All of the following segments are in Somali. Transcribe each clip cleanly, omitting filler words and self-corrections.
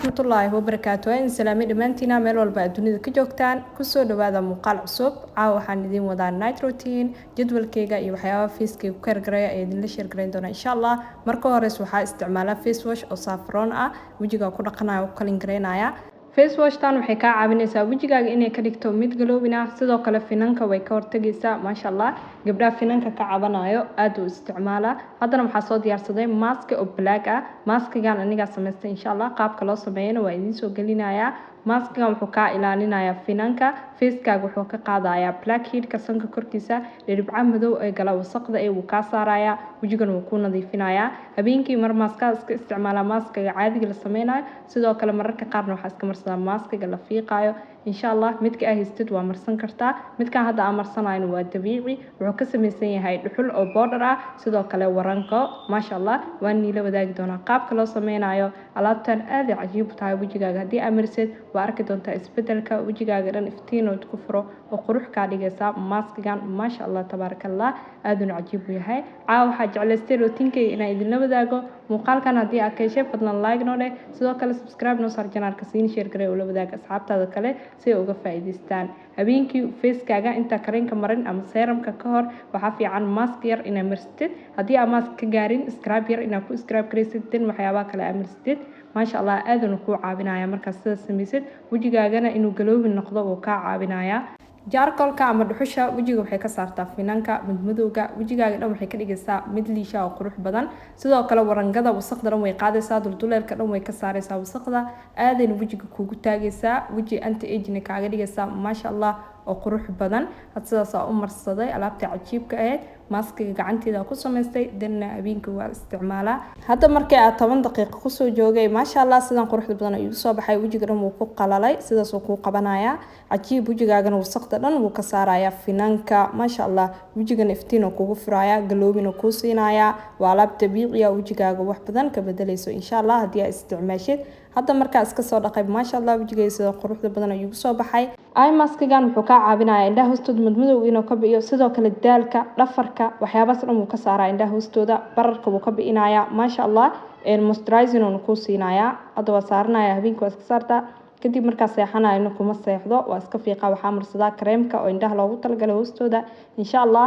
warahmatullaahi wabarakaatuh in salaami dhamaantiina meel walba dunida ka joogtaan kusoo dhawaada muuqaal cusub waxaan idin wadaa night routine jadwalkayga iyo waxyaabaha facekayga ku kargaraya ee idinla share gareyn doona insha Allah marka hore waxaa isticmaalaa face wash oo saffron ah wajiga ku dhaqanayo kalin gareynaya face wash tan waxay ka caawinaysaa wajigaaga inay ka dhigto mid galoobin ah sidoo kale finanka way ka hortagaysaa maasha Allah gabdhaha finanka ka cabanayo aad u isticmaala haddana waxaa soo diyaarsaday mask oo black ah maskigan aniga samaystay insha Allah qaabka loo sameeyana waa idin soo gelinayaa maskigan wuxuu ka ilaalinayaa finanka facekaaga wuxuu ka qaadayaa blackhead ka sanka korkiisa dhibca madow ee gala wasaqda ee uu ka saaraya wajigana wuu ku nadiifinayaa habeenkii mar maska iska isticmaala maskiga caadiga la sameeyo sidoo kale mararka qaarna waxaa iska marsadaa maskiga la fiiqayo insha Allah midka ay haystid waa marsan kartaa midkan hadda aan marsanayno waa dabiici wuxuu ka samaysan yahay dhuxul oo powder ah sidoo kale waranko maasha Allah waan niila wadaagi doonaa qaabka loo sameeyo alaabtan aad ay cajiib u tahay wajigaaga hadii aad marsid waa arki doontaa isbedelka wajigaaga dhan iftiin oo ku furo oo qurux ka dhigaysa maskigan maasha Allah tabarakallah aad u cajiib u yahay waxa jeclaystay routinkay inaan idin la wadaago muuqaalkan hadii aad ka heshay fadlan like noo dheh sidoo kale subscribe noo saar channelka siin share garay oo la wadaaga asxaabtaada kale si ay uga faa'iideystaan habeenkii facekaaga inta kareenka marin ama serumka ka hor waxa fiican mask yar inaad marsatid hadii aad mask ka gaarin scrub yar inaad ku scrub gareysid din waxyaabaha kale aad marsatid maasha Allah aad uu ku caawinaya markaad sida samaysid wajigaagana inuu galoobin noqdo oo ka caawinaya jaarkolka ama dhuxusha wajiga waxay ka saartaa finanka madmadowga wajigaaga dhan waxay ka dhigaysaa mid liisha oo qurux badan sidoo kale warangada wasaqda dhan way qaadaysaa dulduleelka dhan way ka saaraysaa wasaqda aadayna wajiga kugu taagaysaa waji anti aging kaaga dhigaysaa maasha Allah oo qurux badan had sidaas u marsaday alaabta cajiibka ahayd maskiga gacanteeda ku samaystay dadna habeenkii waa isticmaalaa hadda markay aad 10 daqiiqo ku soo joogay maasha Allah sidan quruxda badan ayuu soo baxay wajiga dhan wuu ku qalalay sidaas uu ku qabanaya cajiib wajigaagana wasaqda dhan wuu ka saaraya finanka maasha Allah wajigana iftiin oo kugu furaya galoobina ku siinaya waa alaab dabiici ah wajigaaga wax badan ka bedelayso insha Allah hadii aad isticmaashid hadda markaa iska soo dhaqay maasha Allah wajigaysa quruxda badan ayuu soo baxay ay maskigan wuxuu ka caawinayaa indhaha hoostooda madmadow inuu ka bixiyo sidoo kale daalka dhafarka waxyaabahaas dhan uu ka saaraa indhaha hoostooda bararka wuu ka bixinayaa maasha Allah moisturizing uu ku siinayaa hadda waa saaranaya habeenkii waa iska saartaa kadib markaa seexanaayna kuma seexdo waa iska fiiqa waxaa marsadaa kareemka oo indhaha loogu talagalay hoostooda insha Allah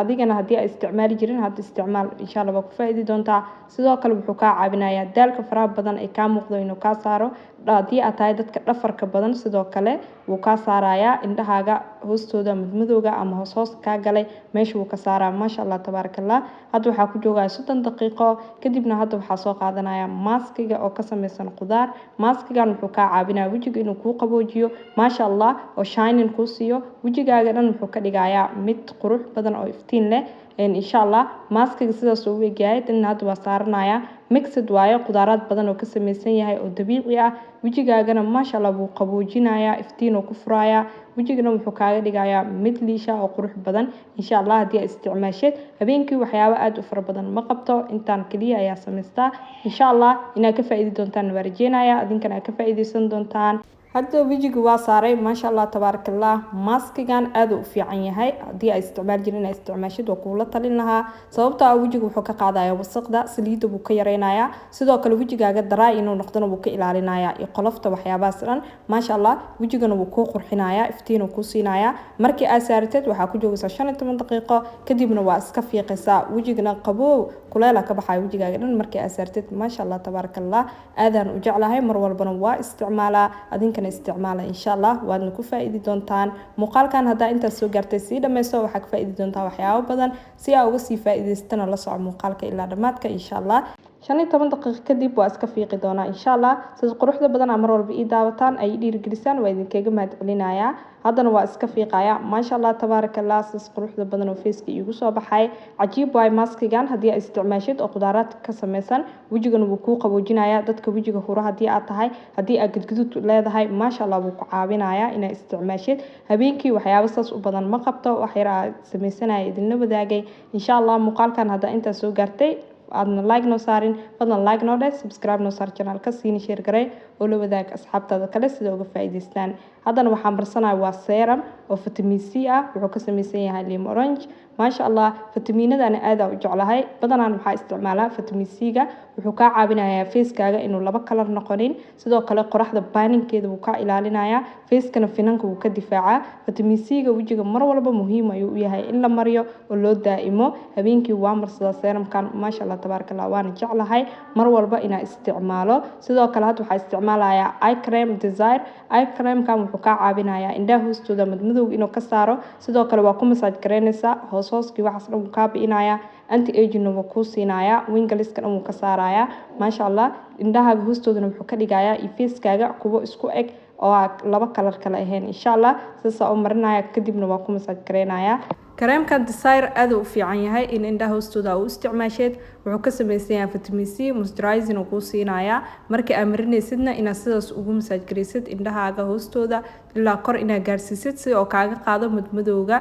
adigana hadii ay isticmaali jirin hadda isticmaal insha Allah waa ku faa'iidi doontaa sidoo kale wuxuu ka caawinayaa daalka faraha badan ee ka muuqdo inuu ka saaro hadii aad tahay dadka dhafarka badan sidoo kale wuu ka saarayaa indhahaaga hoostooda madmadowga ama hoos ka galay meesha wuu ka saaraa maasha Allah tabarakallah hadda waxa ku joogaa 30 daqiiqo kadibna hadda waxa soo qaadanaya maskiga oo ka samaysan qudaar maskigan wuxuu ka caawinayaa wajiga inuu ku qaboojiyo maasha Allah oo shining ku siiyo wajigaaga dhan wuxuu ka dhigayaa mid qurux badan oo iftiin leh insha Allah maskiga sidaas uu weegaay in hadda waa saaranaya mixed waayo qudaarad badan oo ka samaysan yahay oo dabiici ah wajigaagana maasha Allah wuu qaboojinaya iftiin oo ku furaya wajigana wuxuu kaaga dhigayaa mid liisha oo qurux badan insha Allah hadii aad isticmaashid habeenkii waxyaabo aad u fara badan ma qabto intaan kaliya ayaa samaystaa insha Allah inaad ka faa'iidi doontaan warjeenaya adinkana ka faa'iideysan doontaan hadda wajiga waa saaray maasha Allah tabarakallah maskigan aad u fiican yahay hadii ay isticmaal jirin ay isticmaashid waa kula talin lahaa sababtoo ah wajiga wuxuu ka qaadayaa wasaqda saliidda wuu ka yareynayaa sidoo kale wajigaaga daraa inuu noqdona wuu ka ilaalinayaa iyo qolofta waxyaabahaas dhan maasha Allah wajigana wuu ku qurxinayaa iftiin ku siinayaa markii aad saartid waxa ku joogaysaa 15 daqiiqo kadibna waa iska fiiqaysaa wajigana qabow kuleel ka baxay wajigaaga dhan markii aad saartid maasha Allah tabarakallah aadan u jeclahay mar walbana waa isticmaalaa adinka isticmaala insha Allah waad ku faa'iidi doontaan muuqaalkan hadaa inta soo gaartay si dhameyso waxa ka faa'iidi doontaa waxyaabo badan si aad uga sii faa'iideystana la soco muuqaalka ilaa dhamaadka insha Allah 15 daqiiqo kadib waa iska fiiqi doonaa insha Allah sida quruxda badan mar walba ii daawataan ay dhiirigelisaan waa idinkaga mahadcelinayaa haddana waa iska fiiqaya maasha Allah tabarakallah sida quruxda badan oo faceka igu soo baxay cajiib waay maskigan hadii aad isticmaashid oo qudaarad ka samaysan wajigana wuu ku qaboojinayaa dadka wajiga hura hadii aad tahay hadii aad gudgudud leedahay maasha Allah wuu ku caawinayaa inaad isticmaashid habeenkii waxyaabo saas u badan ma qabto wax yar aad samaysanay idinla wadaagay insha Allah muuqaalkan hadaa inta soo gaartay aadna like noo saarin fadlan like noo dheh subscribe noo saar channelka siina share garee oo la wadaag asxaabtaada kale sida uga faa'iidaystaan haddana waxaan barsanayaa waa serum oo vitamin C ah wuxuu ka samaysan yahay lim orange maasha allah fitamiinadana aad u jeclahay badanaan waxaa isticmaalaa vitamin C ga wuxuu ka caawinayaa face-kaaga inuu laba kalar noqonin sidoo kale qoraxda baaninkeeda wuu ka ilaalinayaa face-kana finanka wuu ka difaacaa vitamin C ga wajiga mar walba muhiim ayuu u yahay in la mariyo oo loo daa'imo habeenkii waa marsadaa serumkan maasha allah tabaarakallah waana jeclahay mar walba inaan isticmaalo sidoo kale hadda waxaa isticmaalayaa eye cream desire eye cream kan wuxuu ka caawinayaa indhaha hoostooda madmadowga inuu ka saaro sidoo kale waa ku massage gareynaysaa hooskii waxaas dhan wuu ka bi'inayaa anti aging wuu ku siinayaa wrinkleska dhan wuu ka saarayaa maasha allah indhaha hoostoodana wuxuu ka dhigayaa iyo face-kaaga kuwo isku eg oo laba kalar kale ahayn insha allah sidaas oo marinaya kadibna waa ku massage gareynayaa kareemka desire aad u fiican yahay in indhaha hoostooda u isticmaasheed wuxuu ka samaysan yahay vitamin C moisturizing uu ku siinayaa markii aad marinaysidna inaad sidaas ugu massage gareysid indhahaaga hoostooda ilaa kor inaad gaarsiisid si oo kaaga qaado madmadowga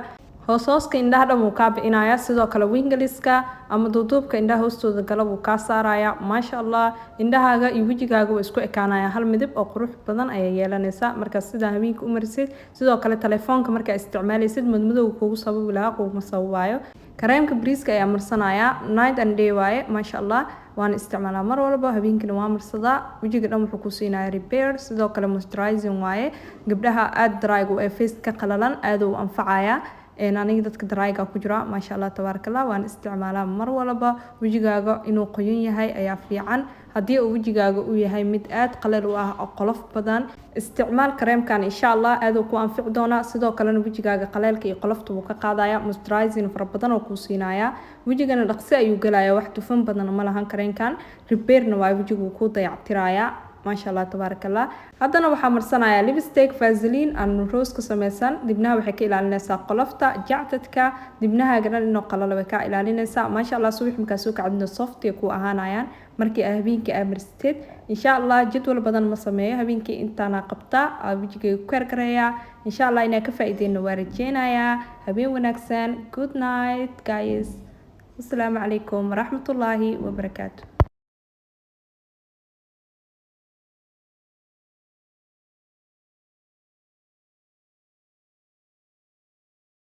hooska indhaha dhan wuu ka bi'inayaa sidoo kale wrinkleska ama duuduubka indhaha hoostooda gala wuu ka saarayaa maasha allah indhahaaga iyo wajigaaga way isku ekaanaya hal midab oo qurux badan ayay yeelanaysaa marka sida habeenka u marisid sidoo kale telefoonka marka isticmaalaysid madmadowga kugu sababi lahaa kugu sababayo kareemka briiska ayaa marsanaya night and day waaye maasha allah waan isticmaalaa mar walba habeenkina waa marsadaa wajiga dhan wuxuu ku siinayaa repair sidoo kale moisturizing waaye gabdhaha aad dry ee face ka qalalan aad u anfacaya aniga dadka dryga ku jira maasha allah tabaarakallah waan isticmaalaa mar walba wajigaaga inuu qoyan yahay ayaa fiican haddii uu wajigaaga u yahay mid aad qalal u ah oo qolof badan isticmaal kareemkan insha allah aad uu ku anfici doonaa sidoo kalena wajigaaga qaleelka iyo qolofta wuu ka qaadaya moisturizing fara badan oo ku siinaya wajigana dhaqsi ayuu galayaa wax dufan badan ma lahan kareemkan repairna waa wajigu ku dayactiraya maasha allah tabaarakallah haddana waxaa marsanaya lipstick vaseline aan rose ka samaysan dibnaha waxay ka ilaalinaysaa qolofta jacdadka dibnahaaga dhan inuu qalalo way ka ilaalinaysaa maasha allah subax markaa soo kacdina soft ku ahaanayaan markii habeenkii aad marsateed insha allah jadwal badan ma sameeyo habeenkii intaana qabtaa wajigayga ku karkareeyaa insha allah inaa ka faa'iideyno waa rajeynayaa habeen wanaagsan good night guys assalaamu calaykum waraxmatullaahi wabarakaatu